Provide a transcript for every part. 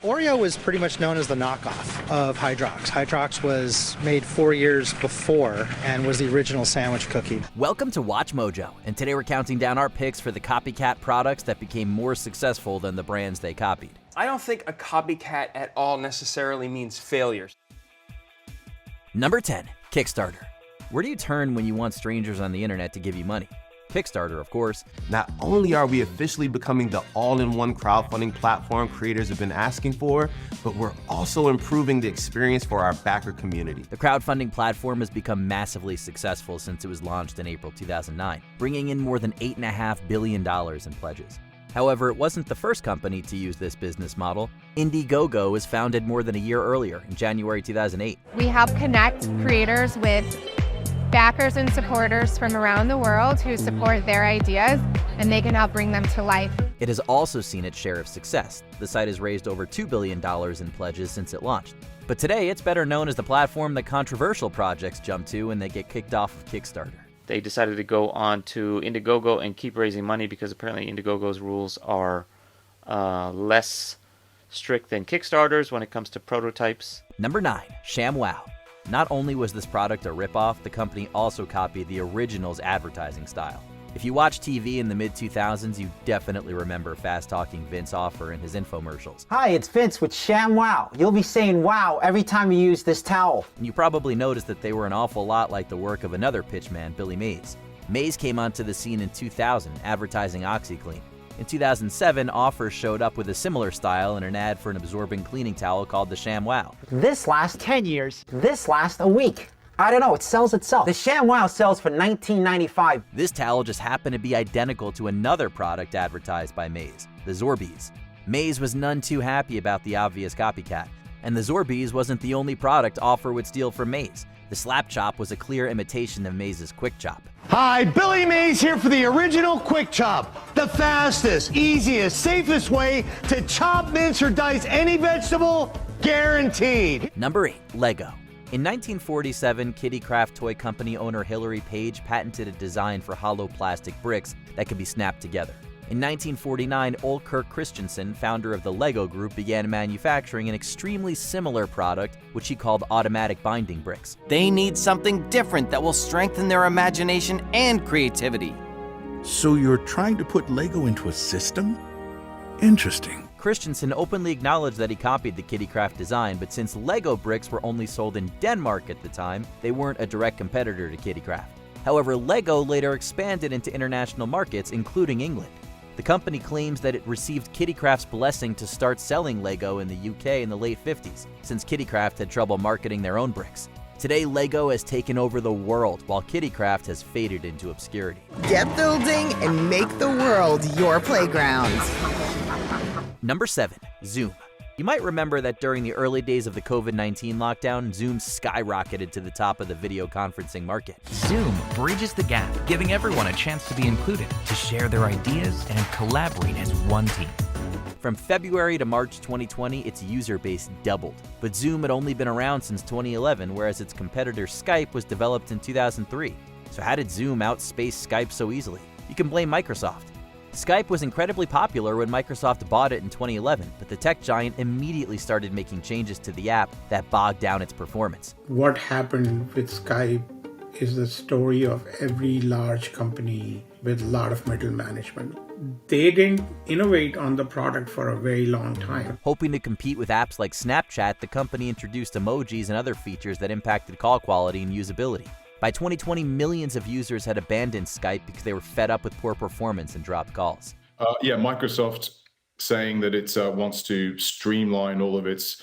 Oreo was pretty much known as the knockoff of Hydrox. Hydrox was made 4 years before and was the original sandwich cookie. Welcome to Watch Mojo, and today we're counting down our picks for the copycat products that became more successful than the brands they copied. I don't think a copycat at all necessarily means failure. Number 10, Kickstarter. Where do you turn when you want strangers on the internet to give you money? Kickstarter, of course. Not only are we officially becoming the all-in-one crowdfunding platform creators have been asking for, but we're also improving the experience for our backer community. The crowdfunding platform has become massively successful since it was launched in April 2009, bringing in more than $8.5 billion in pledges. However, it wasn't the first company to use this business model. Indiegogo was founded more than a year earlier, in January 2008. We help connect creators with backers and supporters from around the world who support their ideas, and they can help bring them to life. It has also seen its share of success. The site has raised over $2 billion in pledges since it launched. But today, it's better known as the platform that controversial projects jump to when they get kicked off of Kickstarter. They decided to go on to Indiegogo and keep raising money because apparently Indiegogo's rules are less strict than Kickstarter's when it comes to prototypes. Number 9, Shamwow. Not only was this product a ripoff, the company also copied the original's advertising style. If you watch TV in the mid-2000s, you definitely remember fast-talking Vince Offer and his infomercials. Hi, it's Vince with Shamwow. You'll be saying wow every time you use this towel. And you probably noticed that they were an awful lot like the work of another pitchman, Billy Mays. Mays came onto the scene in 2000, advertising OxyClean. In 2007, Offer showed up with a similar style in an ad for an absorbent cleaning towel called the Shamwow. This lasts 10 years. This lasts a week. I don't know, it sells itself. The Shamwow sells for $19.95. This towel just happened to be identical to another product advertised by Mays, the Zorbies. Mays was none too happy about the obvious copycat, and the Zorbies wasn't the only product Offer would steal from Mays. The Slap Chop was a clear imitation of Mays' Quick Chop. Hi, Billy Mays here for the original Quick Chop. The fastest, easiest, safest way to chop, mince, or dice any vegetable, guaranteed. Number 8, Lego. In 1947, Kitty Craft toy company owner Hilary Page patented a design for hollow plastic bricks that could be snapped together. In 1949, Ole Kirk Christensen, founder of the Lego Group, began manufacturing an extremely similar product, which he called automatic binding bricks. They need something different that will strengthen their imagination and creativity. So you're trying to put Lego into a system? Interesting. Christensen openly acknowledged that he copied the Kitty Craft design, but since Lego bricks were only sold in Denmark at the time, they weren't a direct competitor to Kitty Craft. However, Lego later expanded into international markets, including England. The company claims that it received Kitty Craft's blessing to start selling Lego in the UK in the late 50s, since Kitty Craft had trouble marketing their own bricks. Today, Lego has taken over the world, while Kitty Craft has faded into obscurity. Get building and make the world your playground. Number 7, Zoom. You might remember that during the early days of the COVID-19 lockdown, Zoom skyrocketed to the top of the video conferencing market. Zoom bridges the gap, giving everyone a chance to be included, to share their ideas, and collaborate as one team. From February to March 2020, its user base doubled. But Zoom had only been around since 2011, whereas its competitor Skype was developed in 2003. So how did Zoom outspace Skype so easily? You can blame Microsoft. Skype was incredibly popular when Microsoft bought it in 2011, but the tech giant immediately started making changes to the app that bogged down its performance. What happened with Skype is the story of every large company with a lot of middle management. They didn't innovate on the product for a very long time. Hoping to compete with apps like Snapchat, the company introduced emojis and other features that impacted call quality and usability. By 2020, millions of users had abandoned Skype because they were fed up with poor performance and dropped calls. Microsoft saying that it wants to streamline all of its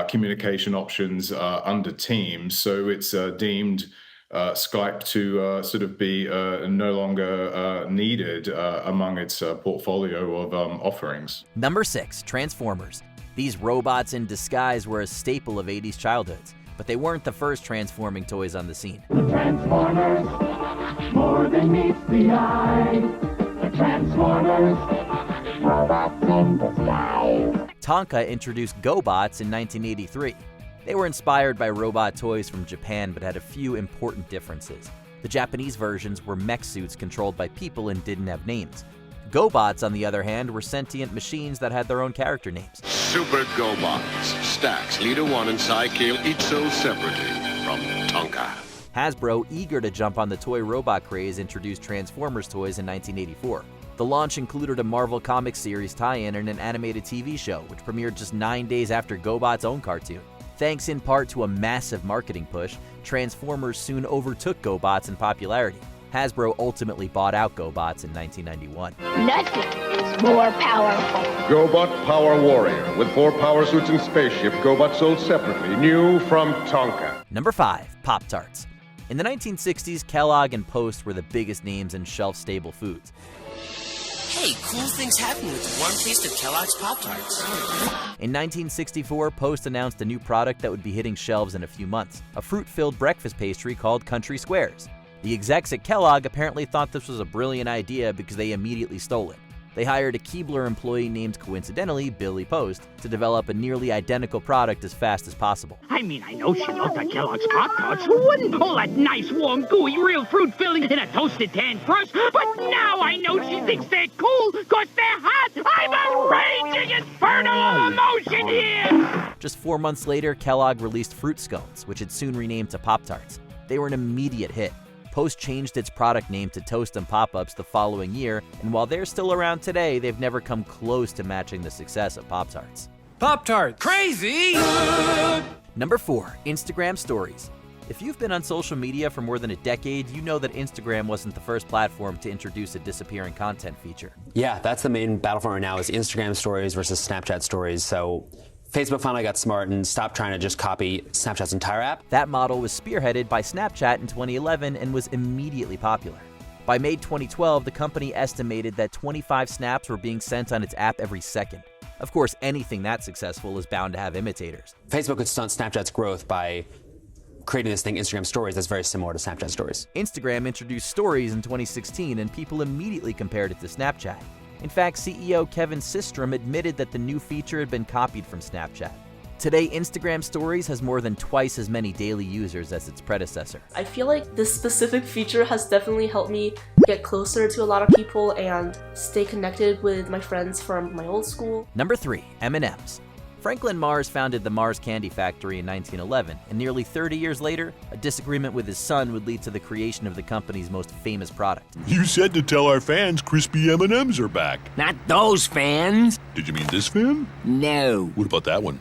communication options under Teams. So it's deemed Skype to sort of be no longer needed among its portfolio of offerings. Number 6, Transformers. These robots in disguise were a staple of 80s childhoods. But they weren't the first transforming toys on the scene. The Transformers, more than meets the eye. The Transformers, robots in disguise. Tonka introduced Gobots in 1983. They were inspired by robot toys from Japan, but had a few important differences. The Japanese versions were mech suits controlled by people and didn't have names. Gobots, on the other hand, were sentient machines that had their own character names. Super Gobots. Stacks, Leader 1 and Psykill each sold separately from Tonka. Hasbro, eager to jump on the toy robot craze, introduced Transformers toys in 1984. The launch included a Marvel Comics series tie-in and an animated TV show, which premiered just 9 days after Gobots' own cartoon. Thanks in part to a massive marketing push, Transformers soon overtook Gobots in popularity. Hasbro ultimately bought out Gobots in 1991. Nothing is more powerful. Gobot Power Warrior. With 4 power suits and spaceship, Gobot sold separately. New from Tonka. Number 5. Pop-Tarts. In the 1960s, Kellogg and Post were the biggest names in shelf-stable foods. Hey, cool things happen with one taste of Kellogg's Pop-Tarts. In 1964, Post announced a new product that would be hitting shelves in a few months, a fruit-filled breakfast pastry called Country Squares. The execs at Kellogg apparently thought this was a brilliant idea because they immediately stole it. They hired a Keebler employee named, coincidentally, Billy Post, to develop a nearly identical product as fast as possible. I mean, I know she loved the Kellogg's Pop-Tarts. Who wouldn't? All that nice, warm, gooey, real fruit filling in a toasted tan crust. But now I know she thinks they're cool because they're hot. I'm a raging inferno of emotion here! Just 4 months later, Kellogg released Fruit Scones, which it soon renamed to Pop-Tarts. They were an immediate hit. Post changed its product name to Toast and Pop-Ups the following year, and while they're still around today, they've never come close to matching the success of Pop-Tarts. Pop-Tarts! Crazy! Number 4. Instagram Stories. If you've been on social media for more than a decade, you know that Instagram wasn't the first platform to introduce a disappearing content feature. Yeah, that's the main battlefront right now is Instagram Stories versus Snapchat Stories. So Facebook finally got smart and stopped trying to just copy Snapchat's entire app. That model was spearheaded by Snapchat in 2011 and was immediately popular. By May 2012, the company estimated that 25 snaps were being sent on its app every second. Of course, anything that successful is bound to have imitators. Facebook could stunt Snapchat's growth by creating this thing, Instagram Stories, that's very similar to Snapchat Stories. Instagram introduced Stories in 2016, and people immediately compared it to Snapchat. In fact, CEO Kevin Systrom admitted that the new feature had been copied from Snapchat. Today, Instagram Stories has more than twice as many daily users as its predecessor. I feel like this specific feature has definitely helped me get closer to a lot of people and stay connected with my friends from my old school. Number 3. M&Ms. Franklin Mars founded the Mars Candy Factory in 1911, and nearly 30 years later, a disagreement with his son would lead to the creation of the company's most famous product. You said to tell our fans crispy M&Ms are back. Not those fans. Did you mean this fan? No. What about that one?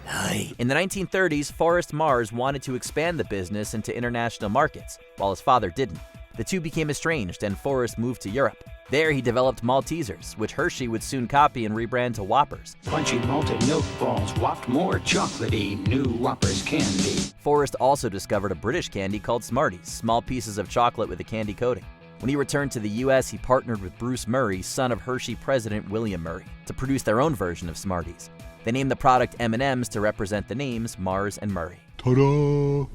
In the 1930s, Forrest Mars wanted to expand the business into international markets, while his father didn't. The two became estranged, and Forrest moved to Europe. There, he developed Maltesers, which Hershey would soon copy and rebrand to Whoppers. Punchy malted milk balls, whopped more chocolatey, new Whoppers candy. Forrest also discovered a British candy called Smarties, small pieces of chocolate with a candy coating. When he returned to the U.S., he partnered with Bruce Murray, son of Hershey president William Murray, to produce their own version of Smarties. They named the product M&Ms to represent the names Mars and Murray. Ta-da!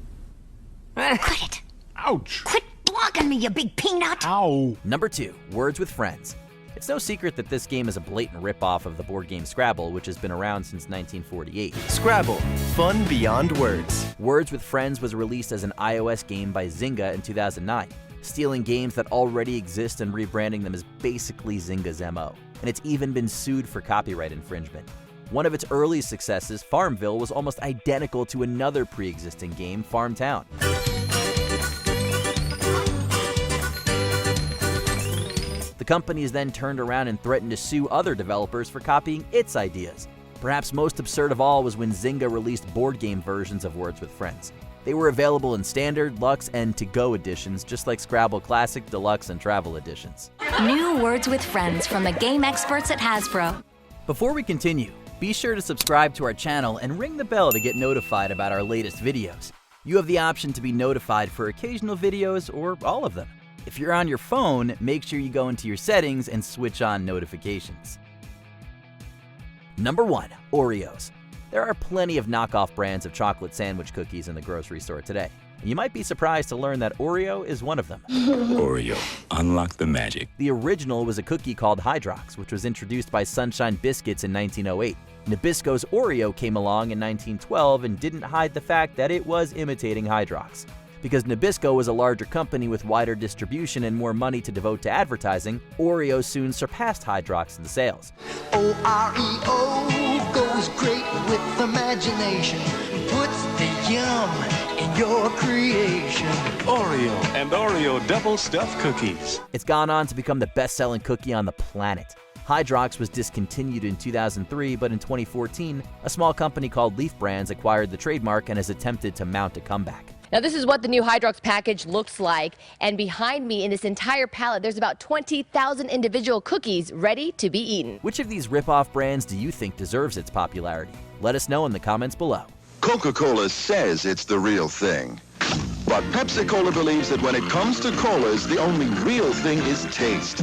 Quit it. Ouch! Quit blocking me, you big peanut. Ow! Number 2. Words with Friends. It's no secret that this game is a blatant ripoff of the board game Scrabble, which has been around since 1948. Scrabble, fun beyond words. Words with Friends was released as an iOS game by Zynga in 2009. Stealing games that already exist and rebranding them is basically Zynga's MO, and it's even been sued for copyright infringement. One of its early successes, Farmville, was almost identical to another pre-existing game, Farmtown. The company has then turned around and threatened to sue other developers for copying its ideas. Perhaps most absurd of all was when Zynga released board game versions of Words with Friends. They were available in Standard, Lux, and To-Go editions, just like Scrabble Classic, Deluxe, and Travel editions. New Words with Friends from the game experts at Hasbro. Before we continue, be sure to subscribe to our channel and ring the bell to get notified about our latest videos. You have the option to be notified for occasional videos or all of them. If you're on your phone, make sure you go into your settings and switch on notifications. Number 1. Oreos. There are plenty of knockoff brands of chocolate sandwich cookies in the grocery store today. And you might be surprised to learn that Oreo is one of them. Oreo, unlock the magic. The original was a cookie called Hydrox, which was introduced by Sunshine Biscuits in 1908. Nabisco's Oreo came along in 1912 and didn't hide the fact that it was imitating Hydrox. Because Nabisco was a larger company with wider distribution and more money to devote to advertising, Oreo soon surpassed Hydrox in sales. Oreo goes great with imagination, puts the yum in your creation. Oreo and Oreo double stuffed cookies. It's gone on to become the best-selling cookie on the planet. Hydrox was discontinued in 2003, but in 2014, a small company called Leaf Brands acquired the trademark and has attempted to mount a comeback. Now this is what the new Hydrox package looks like, and behind me in this entire pallet there's about 20,000 individual cookies ready to be eaten. Which of these rip-off brands do you think deserves its popularity? Let us know in the comments below. Coca-Cola says it's the real thing. But Pepsi-Cola believes that when it comes to colas, the only real thing is taste.